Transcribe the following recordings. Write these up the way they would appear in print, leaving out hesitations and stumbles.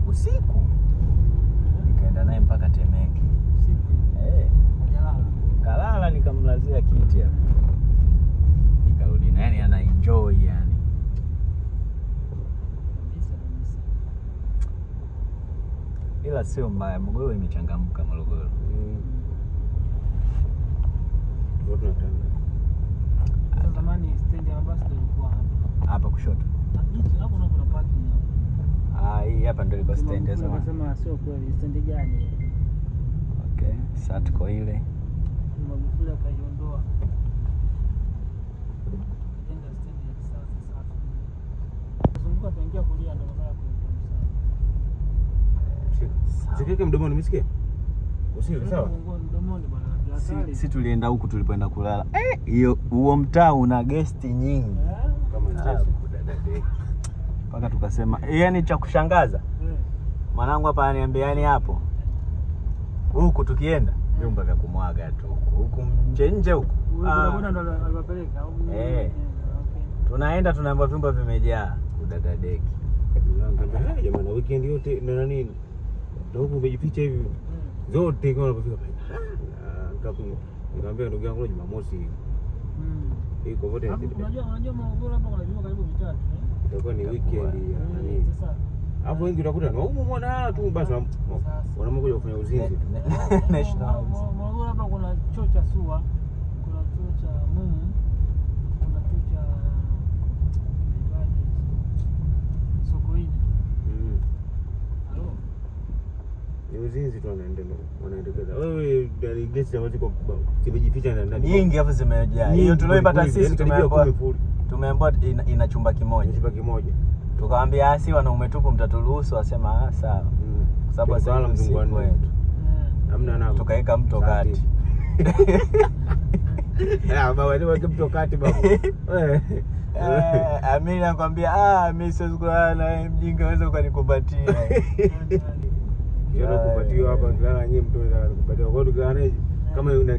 usiku. Nikaenda naye mpaka Temeke. Usiku. Hajalala. Kalala nikamlazia kiti hapo. Nikarudi na yani ana enjoy yani. Ila sio mbaya, Morogoro imechangamka Morogoro. Watu wanatanga. Sasa zamani stendi ya mabasi ilikuwa hapa. Hapa kushoto. Hichi hapo na kuna parking hapo. Hii hapa ndio ilikuwa stendi sasa. Nasema sio kweli, stendi gani? Okay, Satco ile. Magufuli akaiondoa. Tenda stendi ya kisasa sasa. Zunguka tuingia kulia ndio maana Sikike mdomoni umesikia? Usile sawa? Mdomoni bwana. Si tulienda huku tulipoenda kulala. Hiyo huo mtaa una guest nyingi. Kama njasi. Paka tukasema, yani cha kushangaza. Mwanangu hapa ananiambia yani hapo. Huku tukienda vyumba vya kumwaga tu. Huku nje huku. Bwana ndo alipeleka au? Tunaenda tunaamba vyumba vimejaa kudadadeki. Ngambia jamani weekend yote na nini? Ndio huko umejificha hivi. Zote kwa unapofika pale. Nikamwambia ndugu yangu Jumamosi. Iko wote. Unajua Morogoro hapa kuna vyumba karibu vitatu Itakuwa ni weekend ya nani? Sasa hapo wengi utakuta na huko mwana tu basi wanamokuja kufanya uzinzi. National. Morogoro hapa kuna chuo cha SUA, kuna chuo cha MUM, kuna chuo cha Sokoine. Ni uzinzi tu wanaendeleza. Wewe dari gesi za watu zimejificha ndani. Nyingi hapo zimejaa. Hiyo tulioipata sisi tumeambiwa ina chumba kimoja. Chumba kimoja. Tukamwambia si wanaume tupo mtaturuhusu, wasema sawa. Kwa sababu asala mzungu wetu. Hamna namba. Tukaweka mto kati. Baba wewe mto kati baba. Mimi nakwambia mimi siwezi kulala na mjinga wewe ukanikumbatia. Yeye anakupatia hapa ngala nyinyi mtu anakupatia. Kwa hiyo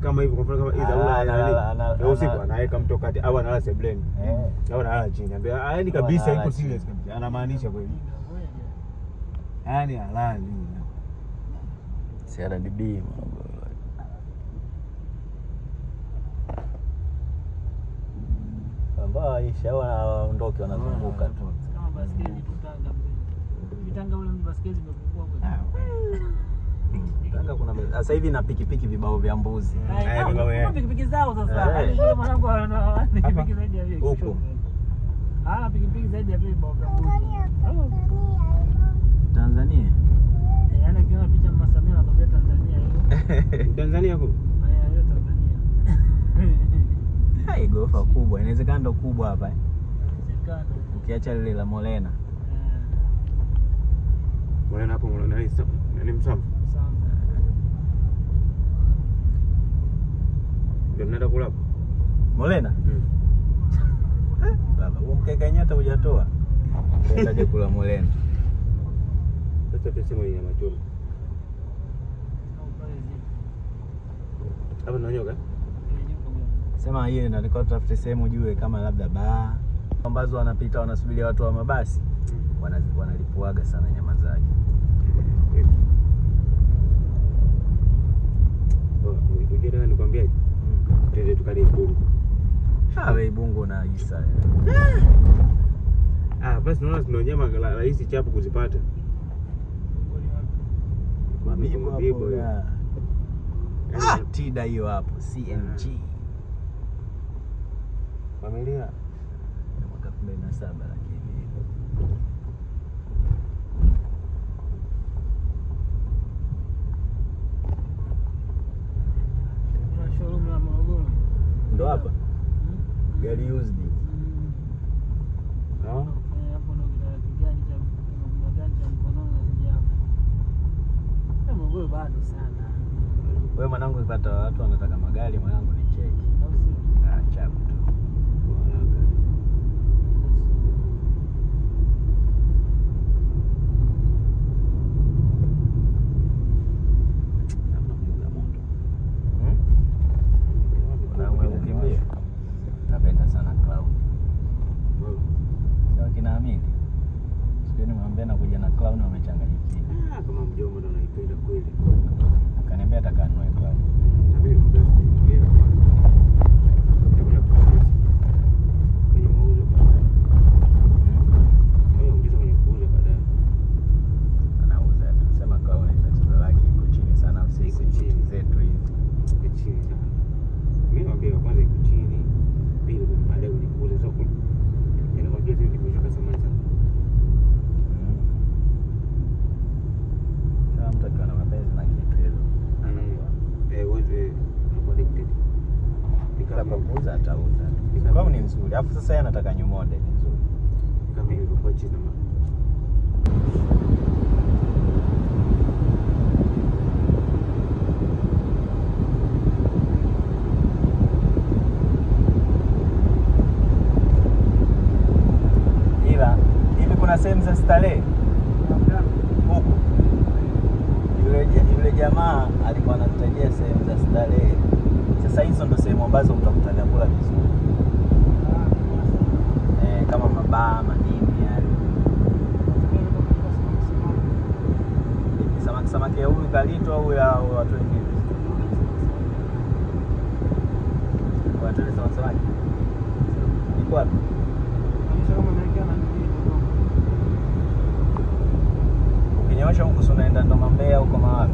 kama hivi kwa mfano kama hizo au usiku anaweka mto kati au analala sebleni. Au analala chini. Anambia yaani kabisa iko serious kabisa. Anamaanisha kweli. Yaani halali. CRDB ambao Aisha wanaondoka wanazunguka tu. Kama baskeli tutanga mzee. Vitanga ule baskeli zimepungua kwa. Tanga kuna sasa hivi na pikipiki vibao vya mbuzi. Kuna pikipiki zao sasa. Yule mwanangu ana pikipiki zaidi ya hiyo. Huko. Pikipiki zaidi ya vibao vya mbuzi. Tanzania. Yaani kiona picha Mama Samia anakwambia Tanzania hiyo. Tanzania huko? Hiyo Tanzania. Hai gorofa kubwa, inawezekana ndo kubwa hapa. Inawezekana. Ukiacha lile la Molena. Molena hapo Molena ni Msamba. Ndio nenda kula hapo. Molena? Baba, huo mkeka nyata hujatoa. Nenda kula Molena. Sasa tuseme ni nyama choma. Hapa naonyoka. Sema hiyo ndio tutafute sehemu jue kama labda baa ambazo wanapita wanasubiria watu wa mabasi. Wanalipuaga sana nyama zake. Unajua nikwambiaje? Twende tukale Ibungo. Wewe Ibungo na Isa. Basi naona zina nyama rahisi chapu kuzipata. Mabibo ya. Tida hiyo hapo CNG. Familia mwaka 2007 lakini kuna showroom la Morogoro. Ndo hapa. Gari used. Hapo ndo gari cha mkononi na vijana. Morogoro bado sana. Wewe mwanangu ukipata watu wanataka magari mwanangu ni cheki. Au si? Chapu tu. Ndio nimwambia nakuja na clown wamechanganyikiwa. Kama mjomba ndo anaipenda kweli. Akaniambia atakanunue clown. Na mimi nimwambia hela kwa. Ndio kwenye mauzo. Wewe ungeza kwenye kuuza baadaye. Anauza tu. Sema clown ni tatizo lake iko chini sana Iko chini zetu hizi. Iko chini sana. Mimi nimwambia kwanza iko chini. Pili kwenye baadaye kwenye kuuza soko. Nikamwambia hivi nimeshuka samani sana. Mtu akiwa na mapenzi na kitu hilo wote unakuwa addicted. Kama kuuza atauza. Kwa ni nzuri. Alafu sasa yeye anataka new model nzuri. Kama hivyo kwa chini na ila hivi kuna sehemu za starehe huko. Yule jamaa alikuwa anatutajia sehemu za starehe. Sasa hizo ndo sehemu ambazo utakuta vyakula vizuri. Kama mabaa, manini yale. Samaki ya huyu kalito au ya watu wengine? Watu wale samaki. Iko wapi? Ukinyoosha huku unaenda ndo Mbeya huko mawapi?